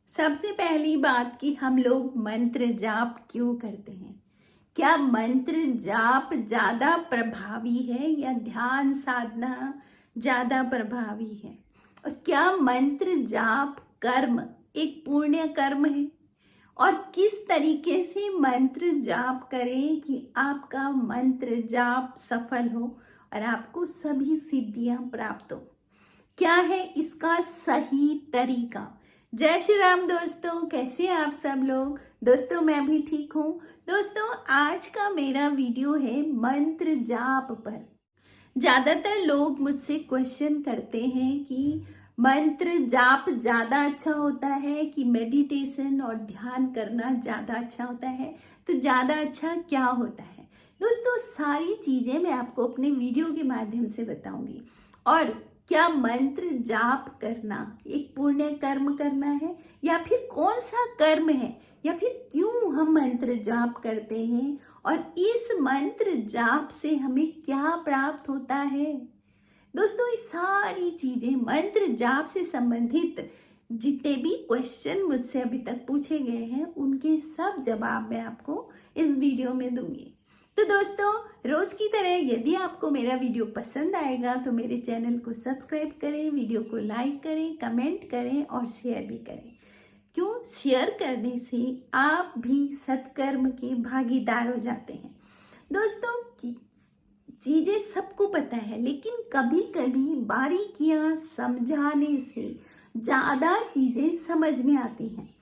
सबसे पहली बात कि हम लोग मंत्र जाप क्यों करते हैं। क्या मंत्र जाप ज्यादा प्रभावी है या ध्यान साधना ज्यादा प्रभावी है? और क्या मंत्र जाप कर्म एक पुण्य कर्म है? और किस तरीके से मंत्र जाप करें कि आपका मंत्र जाप सफल हो और आपको सभी सिद्धियां प्राप्त हो? क्या है इसका सही तरीका? जय श्री राम दोस्तों, कैसे हैं आप सब लोग? दोस्तों मैं भी ठीक हूँ। दोस्तों आज का मेरा वीडियो है मंत्र जाप पर। ज्यादातर लोग मुझसे क्वेश्चन करते हैं कि मंत्र जाप ज्यादा अच्छा होता है कि मेडिटेशन और ध्यान करना ज्यादा अच्छा होता है, तो ज्यादा अच्छा क्या होता है? दोस्तों सारी चीजें मैं आपको अपने वीडियो के माध्यम से बताऊंगी। और क्या मंत्र जाप करना एक पुण्य कर्म करना है या फिर कौन सा कर्म है, या फिर क्यों हम मंत्र जाप करते हैं और इस मंत्र जाप से हमें क्या प्राप्त होता है? दोस्तों ये सारी चीजें मंत्र जाप से संबंधित जितने भी क्वेश्चन मुझसे अभी तक पूछे गए हैं उनके सब जवाब मैं आपको इस वीडियो में दूंगी। तो दोस्तों रोज की तरह यदि आपको मेरा वीडियो पसंद आएगा तो मेरे चैनल को सब्सक्राइब करें, वीडियो को लाइक करें, कमेंट करें और शेयर भी करें। क्यों? शेयर करने से आप भी सत्कर्म के भागीदार हो जाते हैं। दोस्तों चीजें सबको पता है, लेकिन कभी कभी बारीकियां समझाने से ज्यादा चीजें समझ में आती हैं।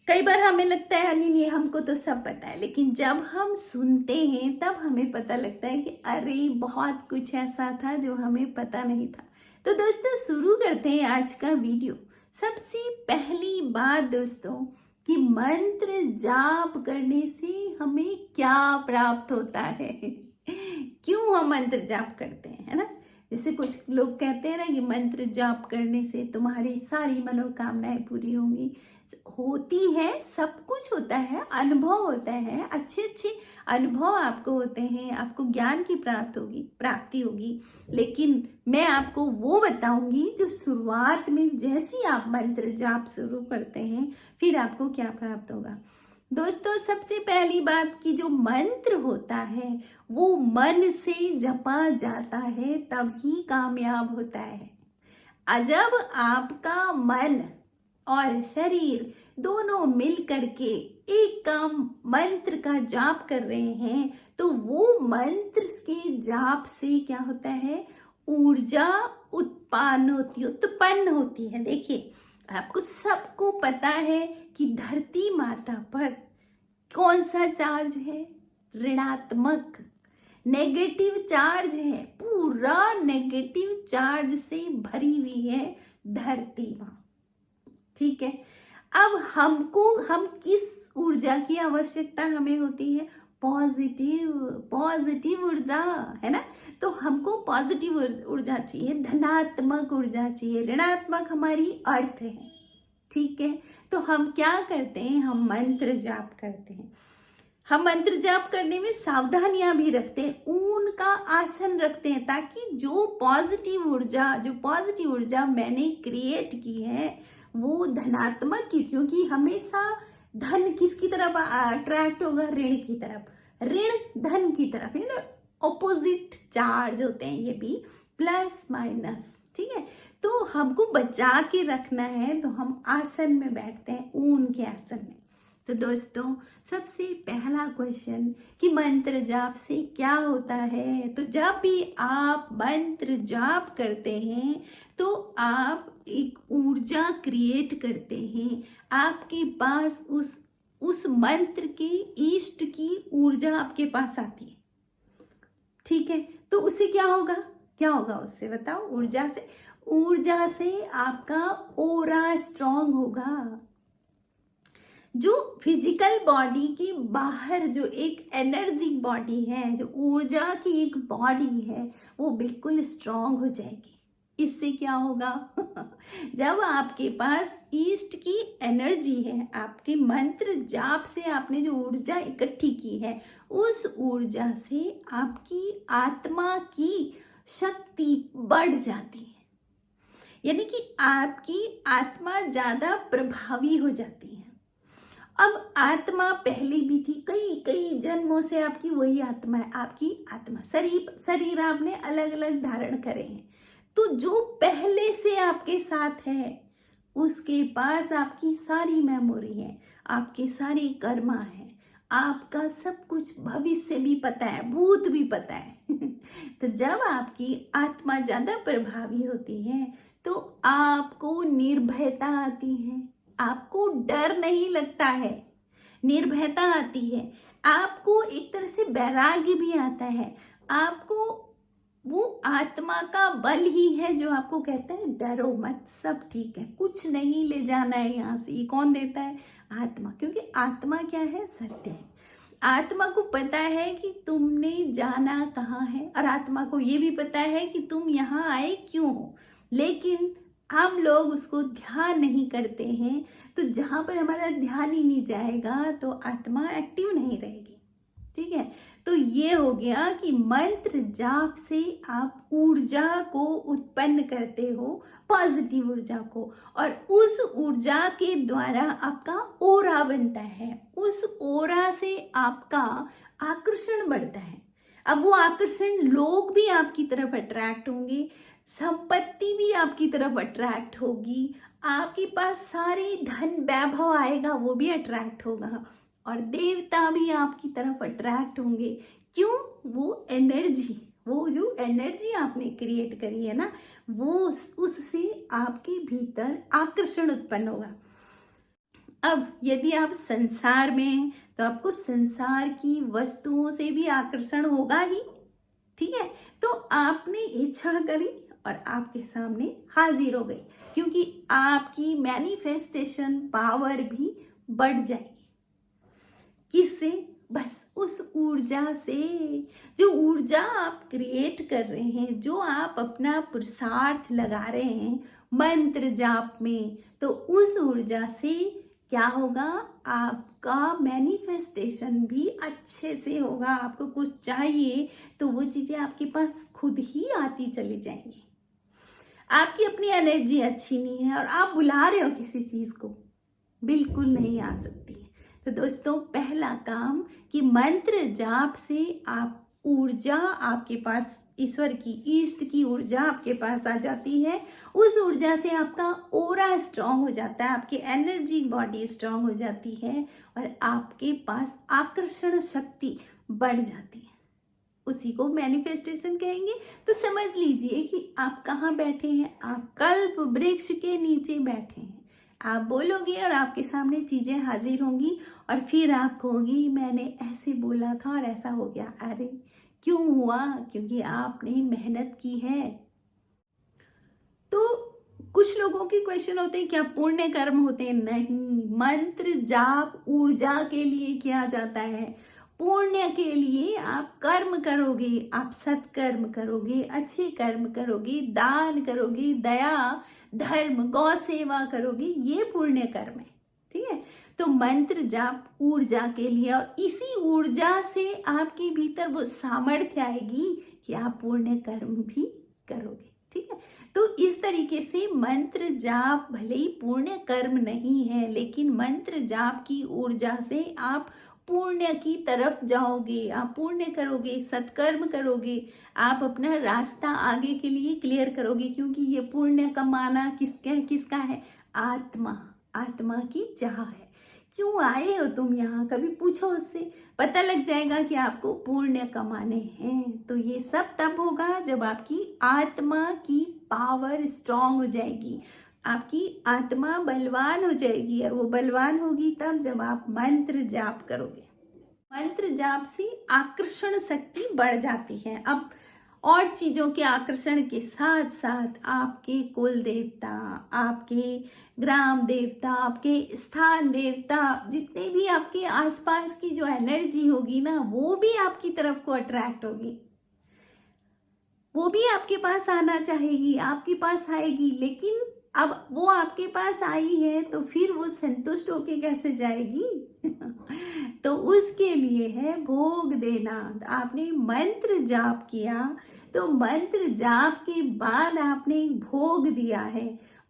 कई बार हमें लगता है नहीं नहीं हमको तो सब पता है, लेकिन जब हम सुनते हैं तब हमें पता लगता है कि अरे बहुत कुछ ऐसा था जो हमें पता नहीं था। तो दोस्तों शुरू करते हैं आज का वीडियो। सबसे पहली बात दोस्तों कि मंत्र जाप करने से हमें क्या प्राप्त होता है क्यों हम मंत्र जाप करते हैं, है ना? जैसे कुछ लोग कहते हैं ना कि मंत्र जाप करने से तुम्हारी सारी मनोकामनाएं पूरी होंगी। होती है, सब कुछ होता है, अनुभव होता है, अच्छे अच्छे अनुभव आपको होते हैं, आपको ज्ञान की प्राप्ति होगी। लेकिन मैं आपको वो बताऊंगी जो शुरुआत में जैसी आप मंत्र जाप शुरू करते हैं फिर आपको क्या प्राप्त होगा। दोस्तों सबसे पहली बात कि जो मंत्र होता है वो मन से जपा जाता है तभी कामयाब होता है। जब आपका मन और शरीर दोनों मिल करके एक काम मंत्र का जाप कर रहे हैं तो वो मंत्र के जाप से क्या होता है? ऊर्जा उत्पन्न होती है। देखिए आपको सबको पता है कि धरती माता पर कौन सा चार्ज है? ऋणात्मक, नेगेटिव चार्ज है। पूरा नेगेटिव चार्ज से भरी हुई है धरती माँ। ठीक है, अब हम किस ऊर्जा की आवश्यकता हमें होती है? पॉजिटिव ऊर्जा, है ना? तो हमको पॉजिटिव ऊर्जा चाहिए, धनात्मक ऊर्जा चाहिए। ऋणात्मक हमारी अर्थ है। ठीक है, तो हम क्या करते हैं? हम मंत्र जाप करते हैं। हम मंत्र जाप करने में सावधानियां भी रखते हैं, ऊन का आसन रखते हैं ताकि जो पॉजिटिव ऊर्जा मैंने क्रिएट की है वो धनात्मक की, क्योंकि हमेशा धन किसकी तरफ अट्रैक्ट होगा? ऋण की तरफ, ऋण धन की तरफ, है ना? ऑपोजिट चार्ज होते हैं ये भी, प्लस माइनस। ठीक है, तो हमको बचा के रखना है तो हम आसन में बैठते हैं, ऊन के आसन में। तो दोस्तों सबसे पहला क्वेश्चन कि मंत्र जाप से क्या होता है? तो जब भी आप मंत्र जाप करते हैं तो आप एक ऊर्जा क्रिएट करते हैं। आपके पास उस मंत्र के इष्ट की ऊर्जा आपके पास आती है। ठीक है, तो उससे क्या होगा उससे बताओ? ऊर्जा से आपका ऑरा स्ट्रांग होगा। जो फिजिकल बॉडी के बाहर जो एक एनर्जी बॉडी है, जो ऊर्जा की एक बॉडी है, वो बिल्कुल स्ट्रांग हो जाएगी। इससे क्या होगा जब आपके पास ईस्ट की एनर्जी है, आपके मंत्र जाप से आपने जो ऊर्जा इकट्ठी की है उस ऊर्जा से आपकी आत्मा की शक्ति बढ़ जाती है। यानी कि आपकी आत्मा ज्यादा प्रभावी हो जाती है। अब आत्मा पहले भी थी, कई कई जन्मों से आपकी वही आत्मा है। आपकी आत्मा शरीर आपने अलग अलग धारण करे हैं, तो जो पहले से आपके साथ है उसके पास आपकी सारी मेमोरी है, आपके सारे कर्मा है, आपका सब कुछ भविष्य भी पता है, भूत भी पता है। तो जब आपकी आत्मा ज्यादा प्रभावी होती है तो आपको निर्भयता आती है, आपको डर नहीं लगता है, निर्भयता आती है, आपको एक तरह से वैराग्य भी आता है। आपको वो आत्मा का बल ही है जो आपको कहता है डरो मत, सब ठीक है, कुछ नहीं ले जाना है यहाँ से। ये कौन देता है? आत्मा। क्योंकि आत्मा क्या है? सत्य है। आत्मा को पता है कि तुमने जाना कहाँ है, और आत्मा को ये भी पता है कि तुम यहाँ आए क्यों हो। लेकिन हम लोग उसको ध्यान नहीं करते हैं, तो जहां पर हमारा ध्यान ही नहीं जाएगा तो आत्मा एक्टिव नहीं रहेगी। ठीक है, तो ये हो गया कि मंत्र जाप से आप ऊर्जा को उत्पन्न करते हो, पॉजिटिव ऊर्जा को, और उस ऊर्जा के द्वारा आपका ओरा बनता है। उस ओरा से आपका आकर्षण बढ़ता है। अब वो आकर्षण, लोग भी आपकी तरफ अट्रैक्ट होंगे, संपत्ति भी आपकी तरफ अट्रैक्ट होगी, आपके पास सारे धन वैभव आएगा, वो भी अट्रैक्ट होगा, और देवता भी आपकी तरफ अट्रैक्ट होंगे। क्यों? वो एनर्जी, वो जो एनर्जी आपने क्रिएट करी है ना, वो उससे आपके भीतर आकर्षण उत्पन्न होगा। अब यदि आप संसार में हैं तो आपको संसार की वस्तुओं से भी आकर्षण होगा ही। ठीक है, तो आपने इच्छा करी और आपके सामने हाजिर हो गई, क्योंकि आपकी मैनिफेस्टेशन पावर भी बढ़ जाएगी। किससे? बस उस ऊर्जा से। जो ऊर्जा आप क्रिएट कर रहे हैं, जो आप अपना पुरुषार्थ लगा रहे हैं मंत्र जाप में, तो उस ऊर्जा से क्या होगा? आपका मैनिफेस्टेशन भी अच्छे से होगा। आपको कुछ चाहिए तो वो चीजें आपके पास खुद ही आती चली जाएंगी। आपकी अपनी एनर्जी अच्छी नहीं है और आप बुला रहे हो किसी चीज को, बिल्कुल नहीं आ सकती है। तो दोस्तों, पहला काम कि मंत्र जाप से आप ऊर्जा आपके पास, ईश्वर की, ईष्ट की ऊर्जा आपके पास आ जाती है। उस ऊर्जा से आपका ओरा स्ट्रांग हो जाता है, आपकी एनर्जी बॉडी स्ट्रांग हो जाती है, और आपके पास आकर्षण शक्ति बढ़ जाती है। उसी को मैनिफेस्टेशन कहेंगे। तो समझ लीजिए कि आप कहाँ बैठे हैं? आप कल्प वृक्ष के नीचे बैठे हैं। आप बोलोगे और आपके सामने चीजें हाजिर होंगी, और फिर आप कहोगी मैंने ऐसे बोला था और ऐसा हो गया। अरे क्यों हुआ? क्योंकि आपने मेहनत की है। तो कुछ लोगों के क्वेश्चन होते हैं, क्या पुण्य कर्म होते हैं? नहीं, मंत्र जाप ऊर्जा के लिए किया जाता है। पुण्य के लिए आप कर्म करोगे, आप सत्कर्म करोगे, अच्छे कर्म करोगे, दान करोगे, दया धर्म गौ सेवा करोगे, ये पुण्य कर्म है। ठीक है, तो मंत्र जाप ऊर्जा के लिए, और इसी ऊर्जा से आपके भीतर वो सामर्थ्य आएगी कि आप पुण्य कर्म भी करोगे। ठीक है, तो इस तरीके से मंत्र जाप भले ही पुण्य कर्म नहीं है, लेकिन मंत्र जाप की ऊर्जा से आप पुण्य की तरफ जाओगे, आप पुण्य करोगे, सत्कर्म करोगे, आप अपना रास्ता आगे के लिए क्लियर करोगे। क्योंकि ये पुण्य कमाना किसका है? आत्मा की चाह है। क्यों आए हो तुम यहाँ? कभी पूछो उससे, पता लग जाएगा कि आपको पुण्य कमाने हैं। तो ये सब तब होगा जब आपकी आत्मा की पावर स्ट्रांग हो जाएगी, आपकी आत्मा बलवान हो जाएगी, और वो बलवान होगी तब जब आप मंत्र जाप करोगे। मंत्र जाप से आकर्षण शक्ति बढ़ जाती है। अब और चीजों के आकर्षण के साथ साथ आपके कुल देवता, आपके ग्राम देवता, आपके स्थान देवता, जितने भी आपके आसपास की जो एनर्जी होगी ना, वो भी आपकी तरफ को अट्रैक्ट होगी, वो भी आपके पास आना चाहेगी, आपके पास आएगी। लेकिन अब वो आपके पास आई है तो फिर वो संतुष्ट होके कैसे जाएगी? तो उसके लिए है भोग देना। आपने मंत्र जाप किया, तो मंत्र जाप के बाद आपने भोग दिया है,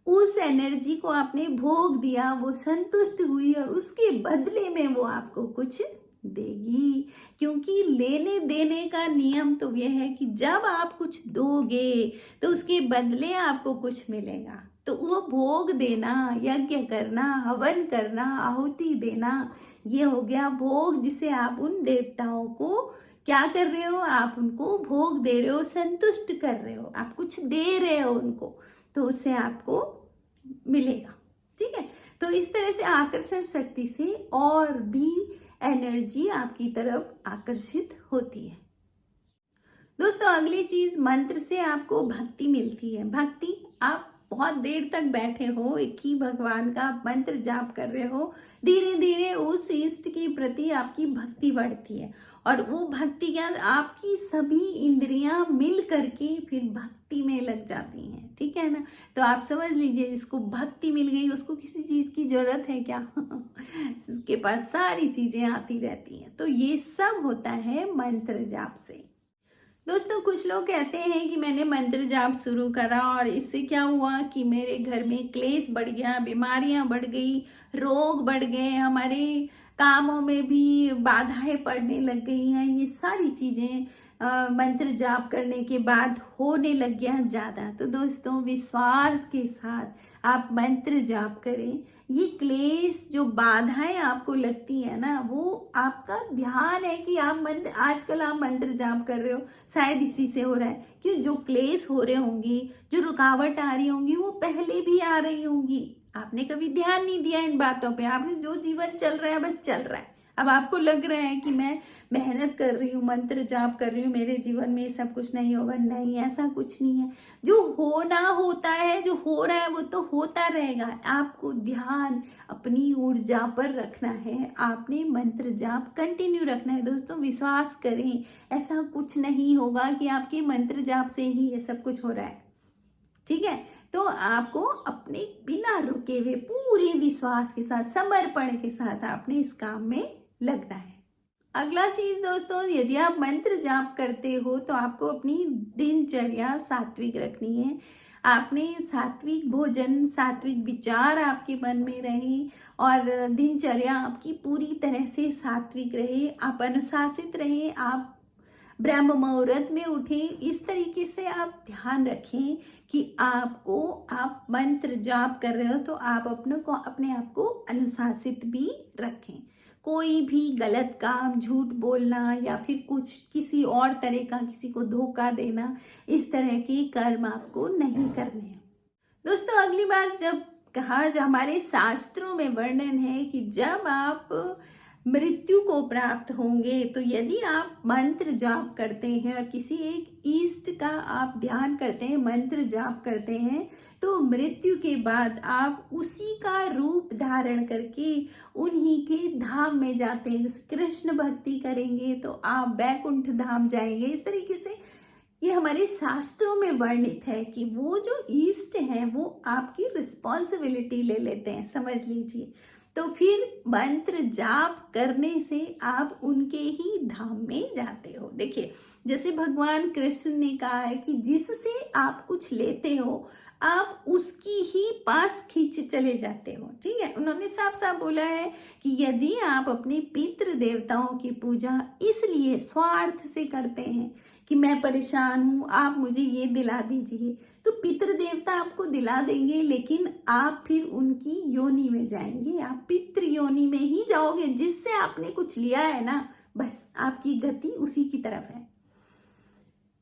उस एनर्जी को आपने भोग दिया, वो संतुष्ट हुई और उसके बदले में वो आपको कुछ देगी। क्योंकि लेने देने का नियम तो यह है कि जब आप कुछ दोगे तो उसके बदले आपको कुछ मिलेगा। तो वो भोग देना, यज्ञ करना, हवन करना, आहुति देना, ये हो गया भोग, जिसे आप उन देवताओं को क्या कर रहे हो, आप उनको भोग दे रहे हो, संतुष्ट कर रहे हो, आप कुछ दे रहे हो उनको, तो उससे आपको मिलेगा। ठीक है, तो इस तरह से आकर्षण शक्ति से और भी एनर्जी आपकी तरफ आकर्षित होती है। दोस्तों, अगली चीज, मंत्र से आपको भक्ति मिलती है। भक्ति, आप बहुत देर तक बैठे हो, एक ही भगवान का मंत्र जाप कर रहे हो, धीरे धीरे उस इष्ट के प्रति आपकी भक्ति बढ़ती है और वो भक्ति क्या, आपकी सभी इंद्रियां मिल करके फिर भक्ति में लग जाती हैं। ठीक है ना, तो आप समझ लीजिए, जिसको भक्ति मिल गई उसको किसी चीज की जरूरत है क्या? उसके पास सारी चीजें आती रहती हैं। तो ये सब होता है मंत्र जाप से। दोस्तों, कुछ लोग कहते हैं कि मैंने मंत्र जाप शुरू करा और इससे क्या हुआ कि मेरे घर में क्लेश बढ़ गया, बीमारियां बढ़ गई, रोग बढ़ गए, हमारे कामों में भी बाधाएं पड़ने लग गई हैं। ये सारी चीजें मंत्र जाप करने के बाद होने लग गया ज्यादा। तो दोस्तों, विश्वास के साथ आप मंत्र जाप करें। ये क्लेश, जो बाधाएं आपको लगती है ना, वो आपका ध्यान है कि आप मंत्र, आजकल आप मंत्र जाप कर रहे हो, शायद इसी से हो रहा है कि जो क्लेश हो रहे होंगे, जो रुकावट आ रही होंगी, वो पहले भी आ रही होंगी। आपने कभी ध्यान नहीं दिया इन बातों पे, आपने जो जीवन चल रहा है बस चल रहा है। अब आपको लग रहा है कि मैं मेहनत कर रही हूँ, मंत्र जाप कर रही हूँ, मेरे जीवन में सब कुछ नहीं होगा। नहीं, ऐसा कुछ नहीं है। जो होना होता है, जो हो रहा है वो तो होता रहेगा। आपको ध्यान अपनी ऊर्जा पर रखना है, आपने मंत्र जाप कंटिन्यू रखना है। दोस्तों, विश्वास करें, ऐसा कुछ नहीं होगा कि आपके मंत्र जाप से ही ये सब कुछ हो रहा है। ठीक है, तो आपको अपने बिना रुके हुए पूरे विश्वास के साथ, समर्पण के साथ आपने इस काम में लगना है। अगला चीज दोस्तों, यदि आप मंत्र जाप करते हो तो आपको अपनी दिनचर्या सात्विक रखनी है। आपने सात्विक भोजन, सात्विक विचार आपके मन में रहे और दिनचर्या आपकी पूरी तरह से सात्विक रहे। आप अनुशासित रहे, आप ब्रह्म मुहूर्त में उठें। इस तरीके से आप ध्यान रखें कि आप मंत्र जाप कर रहे हो तो आप अपने आप को अनुशासित भी रखें। कोई भी गलत काम, झूठ बोलना या फिर कुछ किसी और तरह का किसी को धोखा देना, इस तरह के कर्म आपको नहीं करने हैं। दोस्तों, अगली बात, जब हमारे शास्त्रों में वर्णन है कि जब आप मृत्यु को प्राप्त होंगे तो यदि आप मंत्र जाप करते हैं और किसी एक इष्ट का आप ध्यान करते हैं, मंत्र जाप करते हैं, तो मृत्यु के बाद आप उसी का रूप धारण करके उन्हीं के धाम में जाते हैं। जैसे कृष्ण भक्ति करेंगे तो आप बैकुंठ धाम जाएंगे। इस तरीके से ये हमारे शास्त्रों में वर्णित है कि वो जो इष्ट हैं वो आपकी रिस्पॉन्सिबिलिटी ले लेते हैं, समझ लीजिए। तो फिर मंत्र जाप करने से आप उनके ही धाम में जाते हो। देखिए, जैसे भगवान कृष्ण ने कहा है कि जिससे आप कुछ लेते हो आप उसकी ही पास खींच चले जाते हो। ठीक है, उन्होंने साफ साफ बोला है कि यदि आप अपने पितृ देवताओं की पूजा इसलिए स्वार्थ से करते हैं कि मैं परेशान हूँ, आप मुझे ये दिला दीजिए, तो पितृ देवता आपको दिला देंगे, लेकिन आप फिर उनकी योनि में जाएंगे, आप पितृ योनि में ही जाओगे। जिससे आपने कुछ लिया है ना, बस आपकी गति उसी की तरफ है।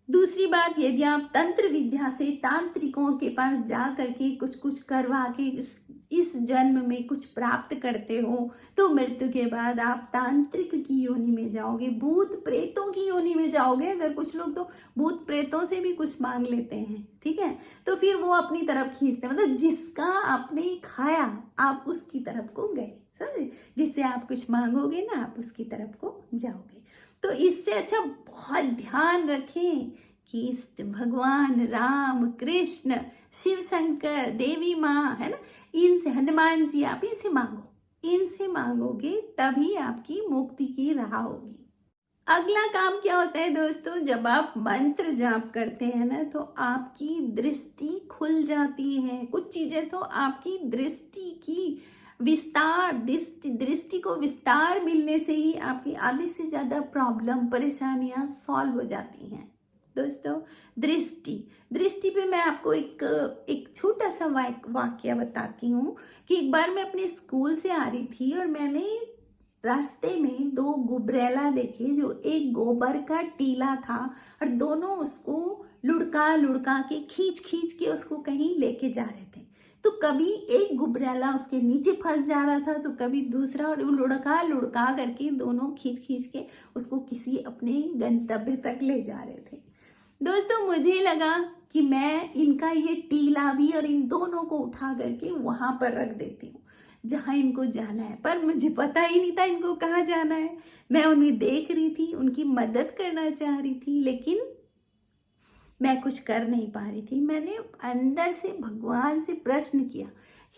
दूसरी बात, यदि आप तंत्र विद्या से तांत्रिकों के पास जा करके कुछ करवा के इस जन्म में कुछ प्राप्त करते हो, तो मृत्यु के बाद आप तांत्रिक की योनि में जाओगे, भूत प्रेतों की योनि में जाओगे। अगर कुछ लोग तो भूत प्रेतों से भी कुछ मांग लेते हैं, ठीक है, तो फिर वो अपनी तरफ खींचते हैं। मतलब जिसका आपने खाया आप उसकी तरफ को गए, समझे। जिससे आप कुछ मांगोगे ना, आप उसकी तरफ को जाओगे। तो इससे अच्छा बहुत ध्यान रखें कि इष्ट भगवान राम, कृष्ण, शिव शंकर, देवी माँ, है ना, इनसे, हनुमान जी, आप इनसे मांगो। इनसे मांगोगे तभी आपकी मुक्ति की राह होगी। अगला काम क्या होता है दोस्तों, जब आप मंत्र जाप करते हैं ना तो आपकी दृष्टि खुल जाती है। कुछ चीजें तो आपकी दृष्टि की विस्तार, दृष्टि को विस्तार मिलने से ही आपकी आधी से ज्यादा प्रॉब्लम, परेशानियां सॉल्व हो जाती हैं। दोस्तों दृष्टि, दृष्टि पे मैं आपको एक छोटा सा वाक्य बताती हूँ कि एक बार मैं अपने स्कूल से आ रही थी और मैंने रास्ते में दो गुबरेला देखे जो एक गोबर का टीला था और दोनों उसको लुढ़का लुढ़का के खींच खींच के उसको कहीं लेके जा रहे थे। तो कभी एक गुबरेला उसके नीचे फंस जा रहा था तो कभी दूसरा, और वो लुढ़का लुढ़का करके दोनों खींच खींच के उसको किसी अपने गंतव्य तक ले जा रहे थे। दोस्तों मुझे लगा कि मैं इनका ये टीला भी और इन दोनों को उठा करके वहां पर रख देती हूँ जहां इनको जाना है, पर मुझे पता ही नहीं था इनको कहाँ जाना है। मैं उन्हें देख रही थी, उनकी मदद करना चाह रही थी, लेकिन मैं कुछ कर नहीं पा रही थी। मैंने अंदर से भगवान से प्रश्न किया,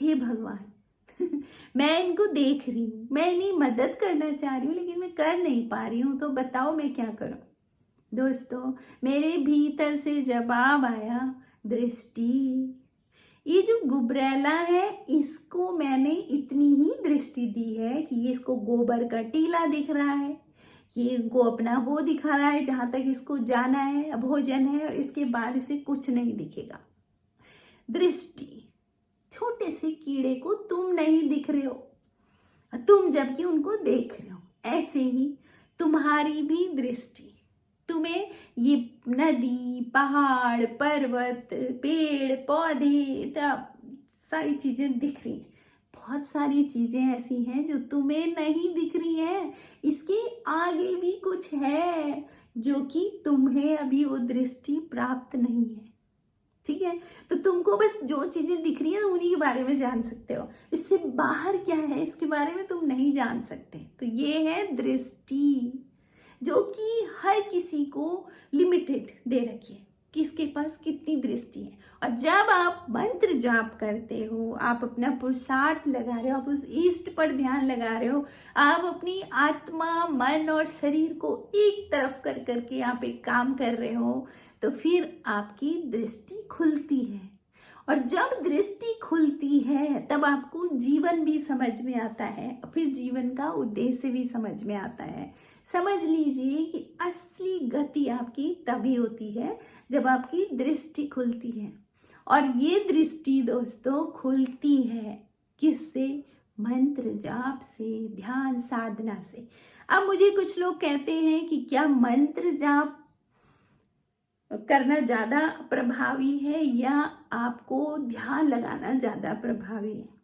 हे भगवान मैं इनको देख रही हूँ, मैं इन्हीं मदद करना चाह रही हूँ, लेकिन मैं कर नहीं पा रही हूँ, तो बताओ मैं क्या करूँ। दोस्तों मेरे भीतर से जवाब आया, दृष्टि। ये जो गुबरेला है इसको मैंने इतनी ही दृष्टि दी है कि ये इसको गोबर का टीला दिख रहा है, ये इनको अपना वो दिखा रहा है जहां तक इसको जाना है, भोजन है, और इसके बाद इसे कुछ नहीं दिखेगा। दृष्टि, छोटे से कीड़े को तुम नहीं दिख रहे हो, तुम जबकि उनको देख रहे हो। ऐसे ही तुम्हारी भी दृष्टि, तुम्हें ये नदी, पहाड़, पर्वत, पेड़ पौधे, सारी चीजें दिख रही हैं। बहुत सारी चीजें ऐसी हैं जो तुम्हें नहीं दिख रही हैं। इसके आगे भी कुछ है जो कि तुम्हें अभी वो दृष्टि प्राप्त नहीं है। ठीक है, तो तुमको बस जो चीजें दिख रही है उन्हीं के बारे में जान सकते हो, इससे बाहर क्या है इसके बारे में तुम नहीं जान सकते। तो ये है दृष्टि, जो कि हर किसी को लिमिटेड दे रखी है, किसके पास कितनी दृष्टि है। और जब आप मंत्र जाप करते हो, आप अपना पुरुषार्थ लगा रहे हो, आप उस इष्ट पर ध्यान लगा रहे हो, आप अपनी आत्मा, मन और शरीर को एक तरफ कर करके आप एक काम कर रहे हो, तो फिर आपकी दृष्टि खुलती है। और जब दृष्टि खुलती है तब आपको जीवन भी समझ में आता है, फिर जीवन का उद्देश्य भी समझ में आता है। समझ लीजिए कि असली गति आपकी तभी होती है जब आपकी दृष्टि खुलती है। और ये दृष्टि दोस्तों खुलती है किससे? मंत्र जाप से, ध्यान साधना से। अब मुझे कुछ लोग कहते हैं कि क्या मंत्र जाप करना ज्यादा प्रभावी है या आपको ध्यान लगाना ज्यादा प्रभावी है?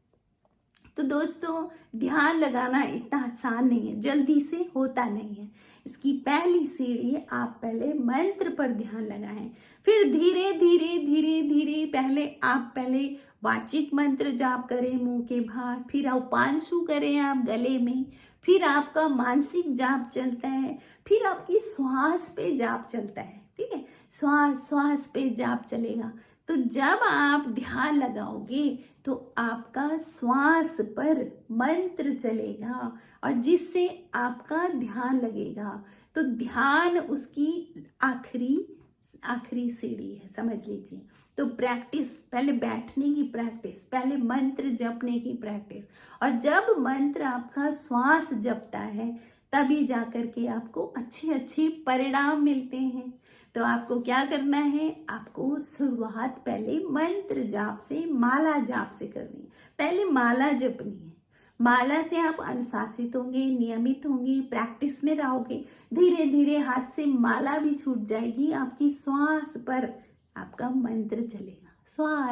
तो दोस्तों ध्यान लगाना इतना आसान नहीं है, जल्दी से होता नहीं है। इसकी पहली सीढ़ी, आप पहले मंत्र पर ध्यान लगाएं, फिर धीरे धीरे धीरे धीरे पहले वाचिक मंत्र जाप करें मुंह के बाहर, फिर उपांशु करें आप गले में, फिर आपका मानसिक जाप चलता है, फिर आपकी श्वास पे जाप चलता है। ठीक है, श्वास पे जाप चलेगा। तो जब आप ध्यान लगाओगे तो आपका श्वास पर मंत्र चलेगा और जिससे आपका ध्यान लगेगा। तो ध्यान उसकी आखिरी सीढ़ी है, समझ लीजिए। तो प्रैक्टिस, पहले बैठने की प्रैक्टिस, पहले मंत्र जपने की प्रैक्टिस, और जब मंत्र आपका श्वास जपता है तभी जाकर के आपको अच्छे परिणाम मिलते हैं। तो आपको क्या करना है, आपको शुरुआत पहले मंत्र जाप से, माला जाप से करनी है। पहले माला जपनी है, माला से आप अनुशासित होंगे, नियमित होंगे, प्रैक्टिस में रहोगे, धीरे धीरे हाथ से माला भी छूट जाएगी, आपकी श्वास पर आपका मंत्र चलेगा,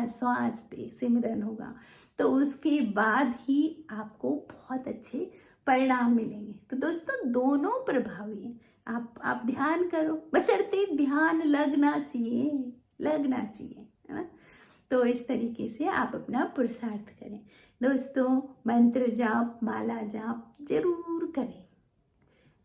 श्वास पे सिमरन होगा। तो उसके बाद ही आपको बहुत अच्छे परिणाम मिलेंगे। तो दोस्तों दोनों प्रभावी हैं। आप ध्यान करो, बशर्ते ध्यान लगना चाहिए, है ना। तो इस तरीके से आप अपना पुरुषार्थ करें दोस्तों। मंत्र जाप, माला जाप जरूर करें।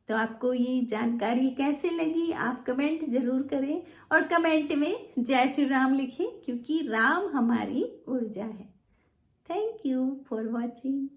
तो आपको ये जानकारी कैसे लगी आप कमेंट जरूर करें, और कमेंट में जय श्री राम लिखें, क्योंकि राम हमारी ऊर्जा है। Thank you for watching.